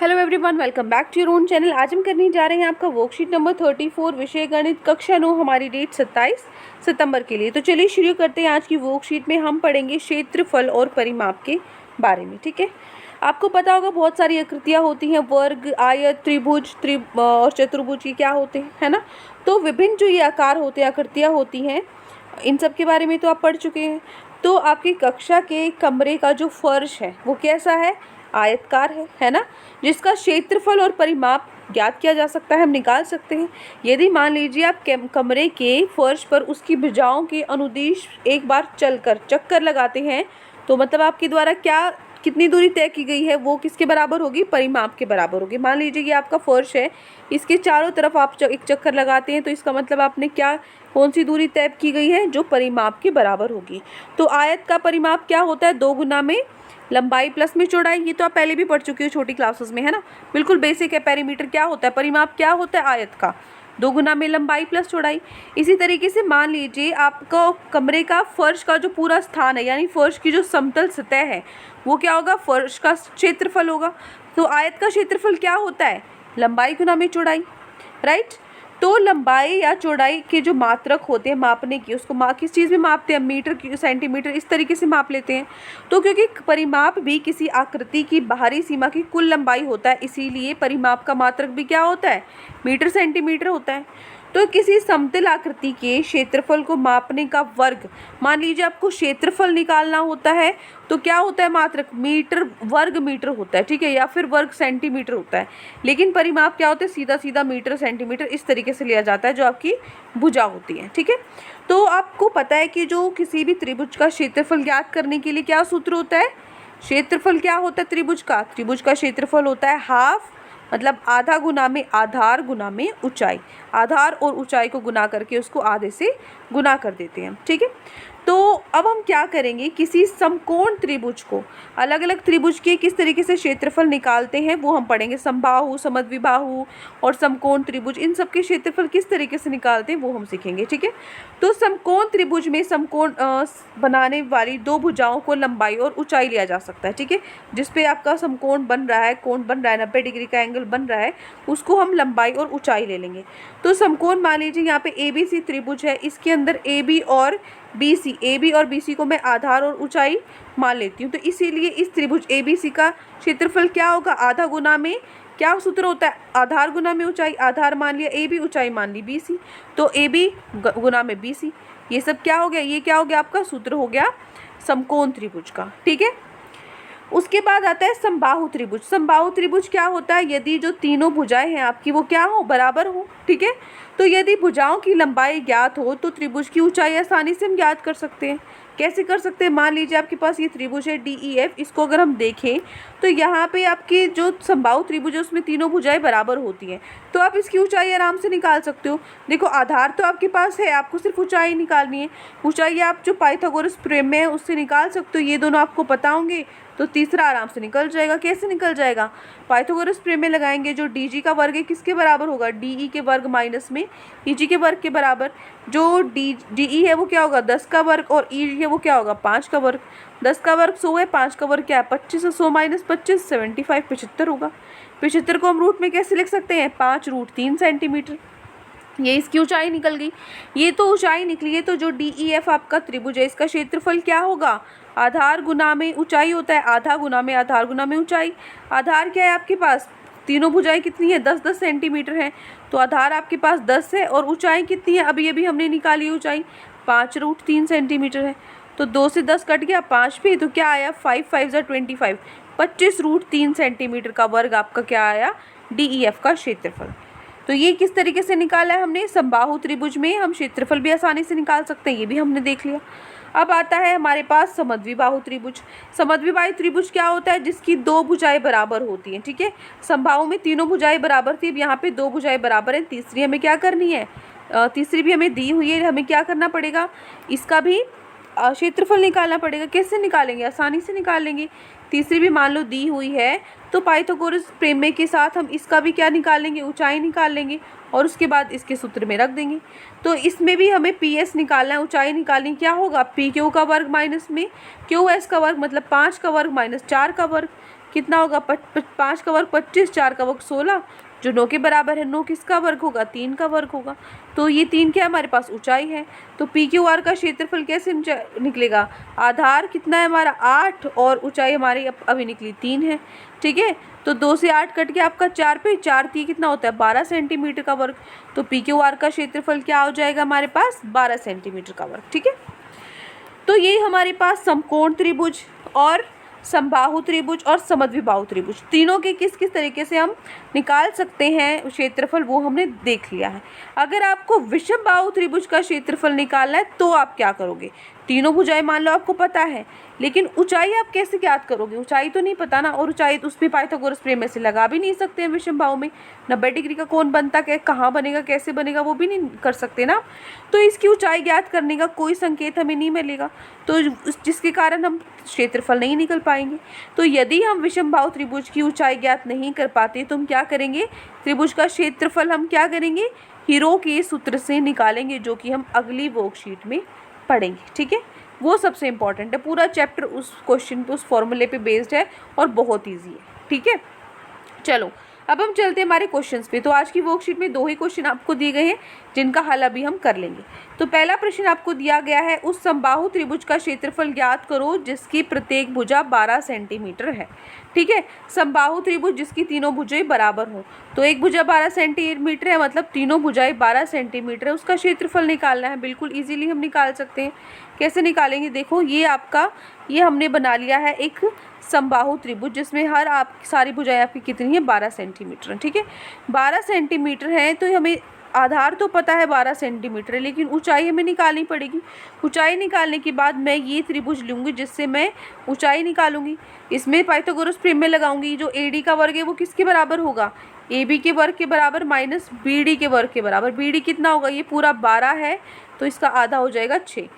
Hello everyone, welcome back to your own channel. आज हम करने जा रहे हैं आपका वर्कशीट नंबर 34 विषय गणित कक्षा 9। हमारी डेट 27 सितंबर के लिए। तो चलिए शुरू करते हैं। आज की वर्कशीट में हम पढ़ेंगे क्षेत्रफल और परिमाप के बारे में। ठीक है, आपको पता होगा बहुत सारी आकृतियाँ होती हैं, वर्ग, आयत, त्रिभुज, और चतुर्भुज ये क्या होते हैं, है ना। तो विभिन्न जो ये आकार होते हैं, आकृतियाँ होती हैं, इन सब के बारे में तो आप पढ़ चुके हैं। तो आपकी कक्षा के कमरे का जो फर्श है वो कैसा है? आयतकार है ना, जिसका क्षेत्रफल और परिमाप ज्ञात किया जा सकता है, हम निकाल सकते हैं। यदि मान लीजिए आप कमरे के फर्श पर उसकी भुजाओं के अनुदिश एक बार चलकर चक्कर लगाते हैं, तो मतलब आपके द्वारा कितनी दूरी तय की गई है वो किसके बराबर होगी? परिमाप के बराबर होगी। मान लीजिए ये आपका फर्श है, इसके चारों तरफ आप एक चक्कर लगाते हैं, तो इसका मतलब आपने कौन सी दूरी तय की गई है? जो परिमाप के बराबर होगी। तो आयत का परिमाप क्या होता है? 2 गुना में लंबाई प्लस में चौड़ाई। ये तो आप पहले भी पढ़ चुके हो छोटी क्लासेस में, है ना, बिल्कुल बेसिक है। पेरीमीटर क्या होता है? परिमाप क्या होता है? आयत का 2 गुना में लंबाई प्लस चौड़ाई। इसी तरीके से मान लीजिए आपका कमरे का फर्श का जो पूरा स्थान है, यानी फर्श की जो समतल सतह है, वो क्या होगा? फर्श का क्षेत्रफल होगा। तो आयत का क्षेत्रफल क्या होता है? लंबाई गुना में चौड़ाई, राइट। तो लंबाई या चौड़ाई के जो मात्रक होते हैं मापने की, उसको किस चीज़ में मापते हैं? मीटर, सेंटीमीटर, इस तरीके से माप लेते हैं। तो क्योंकि परिमाप भी किसी आकृति की बाहरी सीमा की कुल लंबाई होता है, इसीलिए परिमाप का मात्रक भी क्या होता है? मीटर, सेंटीमीटर होता है। तो किसी समतल आकृति के क्षेत्रफल को मापने का वर्ग, मान लीजिए आपको क्षेत्रफल निकालना होता है, तो क्या होता है मात्रक? मीटर, वर्ग मीटर होता है, ठीक है, या फिर वर्ग सेंटीमीटर होता है। लेकिन परिमाप क्या होता है? सीधा सीधा मीटर, सेंटीमीटर इस तरीके से लिया जाता है, जो आपकी भुजा होती है। ठीक है, तो आपको पता है कि जो किसी भी त्रिभुज का क्षेत्रफल ज्ञात करने के लिए क्या सूत्र होता है? क्षेत्रफल क्या होता है त्रिभुज का? त्रिभुज का क्षेत्रफल होता है हाफ, मतलब आधा गुना में आधार गुना में ऊंचाई। आधार और ऊंचाई को गुना करके उसको आधे से गुना कर देते हैं। ठीक है, तो अब हम क्या करेंगे? किसी समकोण त्रिभुज को, अलग अलग त्रिभुज के किस तरीके से क्षेत्रफल निकालते हैं वो हम पढ़ेंगे। समबाहु, समद्विबाहु और समकोण त्रिभुज, इन सब के क्षेत्रफल किस तरीके से निकालते हैं वो हम सीखेंगे। ठीक है, तो समकोण त्रिभुज में समकोण बनाने वाली 2 भुजाओं को लंबाई और ऊंचाई लिया जा सकता है। ठीक है, जिसपे आपका समकोण बन रहा है, कोण बन रहा है, 90 डिग्री का एंगल बन रहा है, उसको हम लंबाई और ऊंचाई ले लेंगे। तो समकोण मान लीजिए यहाँ पे ABC त्रिभुज है, इसके अंदर AB और BC को मैं आधार और ऊंचाई मान लेती हूँ। तो इसीलिए इस त्रिभुज ABC का क्षेत्रफल क्या होगा? आधा गुना में, क्या सूत्र होता है? आधार गुना में ऊंचाई। आधार मान लिया AB, ऊंचाई मान ली BC, तो AB गुना में BC। ये सब क्या हो गया? ये क्या हो गया? आपका सूत्र हो गया समकोण त्रिभुज का। ठीक है, उसके बाद आता है समबाहु त्रिभुज। समबाहु त्रिभुज क्या होता है? यदि जो तीनों भुजाएं हैं आपकी वो क्या हो? बराबर हो। ठीक है, तो यदि भुजाओं की लंबाई ज्ञात हो तो त्रिभुज की ऊंचाई आसानी से हम ज्ञात कर सकते हैं। कैसे कर सकते हैं? मान लीजिए आपके पास ये त्रिभुज है DEF, इसको अगर हम देखें तो यहाँ पे आपकी जो समबाहु त्रिभुज है उसमें तीनों भुजाएं बराबर होती हैं, तो आप इसकी ऊंचाई आराम से निकाल सकते हो। देखो, आधार तो आपके पास है, आपको सिर्फ ऊंचाई निकालनी है। ऊंचाई आप जो पाइथागोरस प्रमेय है उससे निकाल सकते हो। ये दोनों आपको पता होंगे तो तीसरा आराम से निकल जाएगा। कैसे निकल जाएगा? पाइथागोरस प्रमेय लगाएंगे। जो DG का वर्ग है किसके बराबर होगा? DE के वर्ग माइनस में EG के वर्ग के बराबर। जो DE है वो क्या होगा? 10 का वर्ग, और EG है वो क्या होगा? 5 का वर्ग। 10 का वर्ग 100 है, 5 का वर्ग क्या है? 25 है। 100 माइनस 25 75, 75 होगा। 75 को हम रूट में कैसे लिख सकते हैं? 5√3 सेंटीमीटर। ये इसकी ऊंचाई निकल गई। ये तो ऊंचाई निकली है। तो जो DEF आपका त्रिभुज है इसका क्षेत्रफल क्या होगा? आधार गुना में ऊंचाई होता है, आधा गुना में आधार गुना में ऊंचाई। आधार क्या है आपके पास? तीनों भुजाएं कितनी है? 10-10 सेंटीमीटर है, तो आधार आपके पास 10 है, और ऊंचाई कितनी है? अभी हमने निकाली ऊंचाई 5√3 सेंटीमीटर है। तो 2 से 10 कट गया, 5 पे, तो क्या आया? 5×5 = 25, 25√3 सेंटीमीटर का वर्ग आपका क्या आया? DEF का क्षेत्रफल। तो ये किस तरीके से निकाला है हमने? समबाहु त्रिभुज में हम क्षेत्रफल भी आसानी से निकाल सकते हैं, ये भी हमने देख लिया। अब आता है हमारे पास समद्विबाहु त्रिभुज। समद्विबाहु त्रिभुज क्या होता है? जिसकी 2 भुजाएं बराबर होती हैं। ठीक है, समबाहु में तीनों भुजाएं बराबर थी, अब यहाँ पे 2 भुजाएं बराबर हैं, तीसरी हमें क्या करनी है? तीसरी भी हमें दी हुई है, हमें क्या करना पड़ेगा? इसका भी क्षेत्रफल निकालना पड़ेगा। कैसे निकालेंगे? आसानी से निकाल लेंगे। तीसरी भी मान लो दी हुई है, तो पाइथागोरस प्रमेय के साथ हम इसका भी क्या निकाल लेंगे? ऊंचाई निकाल लेंगे, और उसके बाद इसके सूत्र में रख देंगे। तो इसमें भी हमें PS निकालना है, ऊंचाई निकालनी। क्या होगा? PQ का वर्ग माइनस में QS का वर्ग, मतलब 5 का वर्ग माइनस 4 का वर्ग। कितना होगा 5 का वर्ग 25, 4 का वर्ग 16, जो 9 के बराबर है। 9 किसका वर्ग होगा? 3 का वर्ग होगा। तो ये 3 क्या है हमारे पास? ऊंचाई है। तो पी क्यू आर का क्षेत्रफल कैसे निकलेगा? आधार कितना है हमारा? 8 और ऊंचाई हमारी अभी निकली 3 है। ठीक है, तो 2 से 8 कट के आपका 4 पे 4 3 कितना होता है? 12 सेंटीमीटर का वर्ग। तो पी क्यू आर का क्षेत्रफल क्या हो जाएगा हमारे पास? 12 सेंटीमीटर का वर्ग। ठीक है, तो ये हमारे पास समकोण त्रिभुज और समबाहु त्रिभुज और समद्विबाहु त्रिभुज तीनों के किस किस तरीके से हम निकाल सकते हैं क्षेत्रफल, वो हमने देख लिया है। अगर आपको विषमबाहु त्रिभुज का क्षेत्रफल निकालना है तो आप क्या करोगे? तीनों भुजाएं मान लो आपको पता है, लेकिन ऊंचाई आप कैसे ज्ञात करोगे? ऊंचाई तो नहीं पता ना, और ऊंचाई तो उस पर पाइथागोरस प्रमेय से लगा भी नहीं सकते हैं विषमबाहु में। 90 डिग्री का कोण बनता है, कहाँ बनेगा, कैसे बनेगा, वो भी नहीं कर सकते ना। तो इसकी ऊंचाई ज्ञात करने का कोई संकेत हमें नहीं मिलेगा, तो जिसके कारण हम क्षेत्रफल नहीं निकल पाएंगे। तो यदि हम विषमबाहु त्रिभुज की ऊंचाई ज्ञात नहीं कर पाते तो हम क्या करेंगे? त्रिभुज का क्षेत्रफल हम क्या करेंगे? हीरो के सूत्र से निकालेंगे, जो कि हम अगली वर्कशीट में पढ़ेंगे। ठीक है, वो सबसे इंपॉर्टेंट है। पूरा चैप्टर उस क्वेश्चन पे, उस फॉर्मूले पे बेस्ड है और बहुत ईजी है। ठीक है, चलो अब हम चलते हैं हमारे क्वेश्चंस पे। तो आज की वर्कशीट में 2 ही क्वेश्चन आपको दिए गए हैं, जिनका हल अभी हम कर लेंगे। तो पहला प्रश्न आपको दिया गया है, उस समबाहु त्रिभुज का क्षेत्रफल ज्ञात करो जिसकी प्रत्येक भुजा 12 सेंटीमीटर है। ठीक है, समबाहु त्रिभुज जिसकी तीनों भुजाएं बराबर हो। तो एक भुजा 12 सेंटीमीटर है, मतलब तीनों भुजाएं 12 सेंटीमीटर है, उसका क्षेत्रफल निकालना है। बिल्कुल ईजिली हम निकाल सकते हैं। कैसे निकालेंगे? देखो, ये हमने बना लिया है एक समबाहु त्रिभुज, जिसमें हर सारी भुजाएं आपकी कितनी है? 12 सेंटीमीटर। ठीक है, 12 सेंटीमीटर है, तो हमें आधार तो पता है 12 सेंटीमीटर है, लेकिन ऊंचाई हमें निकालनी पड़ेगी। ऊंचाई निकालने के बाद मैं ये त्रिभुज लूँगी जिससे मैं ऊंचाई निकालूंगी। इसमें पाइथागोरस प्रमेय लगाऊंगी। जो AD का वर्ग है वो किसके बराबर होगा? AB के वर्ग के बराबर माइनस BD के वर्ग के बराबर। BD कितना होगा? ये पूरा 12 है, तो इसका आधा हो जाएगा 6।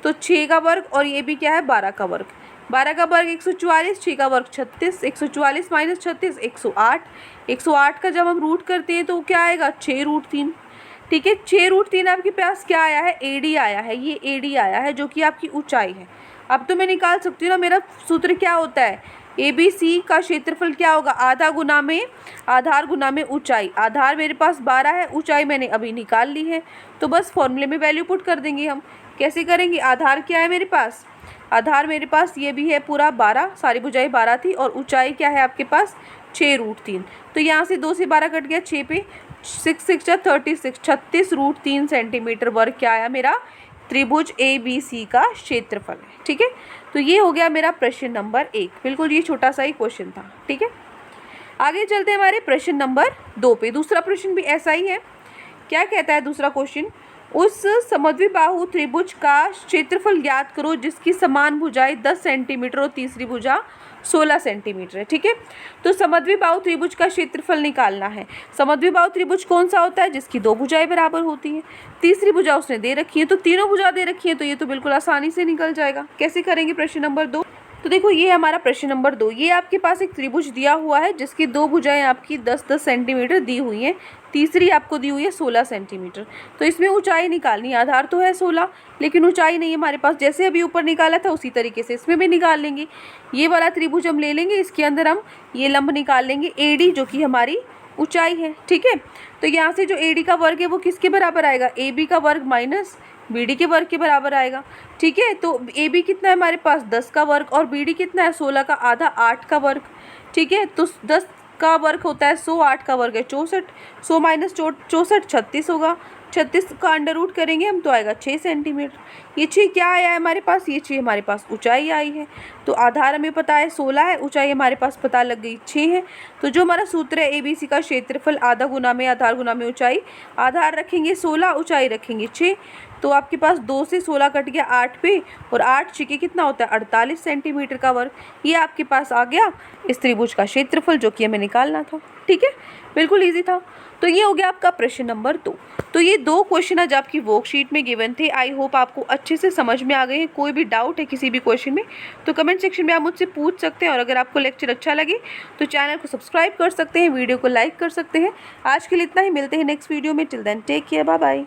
तो 6 का वर्ग, और ये भी क्या है? 12 का वर्ग। 12 का वर्ग 144, 6 का वर्ग 36, 144 माइनस 36 108। 108 का जब हम रूट करते हैं तो क्या आएगा? 6√3। ठीक है, 6√3 आपके पास क्या आया है? AD आया है। ये AD आया है, जो कि आपकी ऊंचाई है। अब तो मैं निकाल सकती हूँ ना, मेरा सूत्र क्या होता है? ABC का क्षेत्रफल क्या होगा? आधा गुना में आधार गुना में ऊंचाई। आधार मेरे पास 12 है, ऊंचाई मैंने अभी निकाल ली है, तो बस फॉर्मूले में वैल्यू पुट कर देंगे हम। कैसे करेंगे? आधार क्या है मेरे पास? आधार मेरे पास ये भी है पूरा 12, सारी भुजाएं 12 थी, और ऊंचाई क्या है आपके पास? 6√3। तो यहाँ से 2 से 12 कट गया, 6 पे 6 6 36, 36√3 सेंटीमीटर वर्ग क्या आया मेरा? त्रिभुज ABC का क्षेत्रफल है। ठीक है, तो ये हो गया मेरा प्रश्न नंबर 1। बिल्कुल ये छोटा सा ही क्वेश्चन था। ठीक है, आगे चलते हैं हमारे प्रश्न नंबर 2 पे। दूसरा प्रश्न भी ऐसा ही है। क्या कहता है दूसरा क्वेश्चन? उस समद्विबाहु त्रिभुज का क्षेत्रफल ज्ञात करो जिसकी समान भुजाएं 10 सेंटीमीटर और तीसरी भुजा 16 सेंटीमीटर है। ठीक है, तो समद्विबाहु त्रिभुज का क्षेत्रफल निकालना है। समद्विबाहु त्रिभुज कौन सा होता है? जिसकी 2 भुजाएं बराबर होती हैं। तीसरी भुजा उसने दे रखी है, तो तीनों भुजा दे रखी है, तो ये तो बिल्कुल आसानी से निकल जाएगा। कैसे करेंगे? प्रश्न नंबर 2। तो देखो, ये हमारा प्रश्न नंबर 2। ये आपके पास एक त्रिभुज दिया हुआ है जिसकी 2 भुजाएं आपकी 10-10 सेंटीमीटर दी हुई हैं, तीसरी आपको दी हुई है 16 सेंटीमीटर। तो इसमें ऊंचाई निकालनी है। आधार तो है 16, लेकिन ऊंचाई नहीं है हमारे पास। जैसे अभी ऊपर निकाला था उसी तरीके से इसमें भी निकाल लेंगे। ये वाला त्रिभुज हम ले लेंगे, इसके अंदर हम ये लंब निकाल लेंगे AD, जो कि हमारी ऊंचाई है। ठीक है, तो यहाँ से जो AD का वर्ग है वो किसके बराबर आएगा? AB का वर्ग माइनस BD के वर्ग के बराबर आएगा। ठीक है, तो AB कितना है हमारे पास? 10 का वर्ग, और BD कितना है? 16 का आधा 8 का वर्ग। ठीक है, तो 10 का वर्ग होता है 100, 8 का वर्ग है 64, 100 माइनस 64 36 होगा। 36 का अंडर रूट करेंगे हम तो आएगा 6 सेंटीमीटर। ये 6 क्या आया है हमारे पास? ये 6 हमारे पास ऊंचाई आई है। तो आधार हमें पता है 16 है, ऊंचाई हमारे पास पता लग गई 6 है। तो जो हमारा सूत्र है ABC का क्षेत्रफल आधा गुना में आधार गुना में ऊंचाई। आधार रखेंगे 16, ऊंचाई रखेंगे 6, तो आपके पास 2 से 16 कट गया 8 पे, और 8 6 कितना होता है? 48 सेंटीमीटर का वर्ग। ये आपके पास आ गया इस त्रिभुज का क्षेत्रफल, जो कि हमें निकालना था। ठीक है, बिल्कुल ईजी था। तो ये हो गया आपका प्रश्न नंबर 2। तो ये 2 क्वेश्चन आज आपकी वर्कशीट में गिवन थे। आई होप आपको अच्छे से समझ में आ गए हैं। कोई भी डाउट है किसी भी क्वेश्चन में तो कमेंट सेक्शन में आप मुझसे पूछ सकते हैं, और अगर आपको लेक्चर अच्छा लगे तो चैनल को सब्सक्राइब कर सकते हैं, वीडियो को लाइक कर सकते हैं। आज के लिए इतना ही, मिलते हैं नेक्स्ट वीडियो में। Till then take care, bye bye.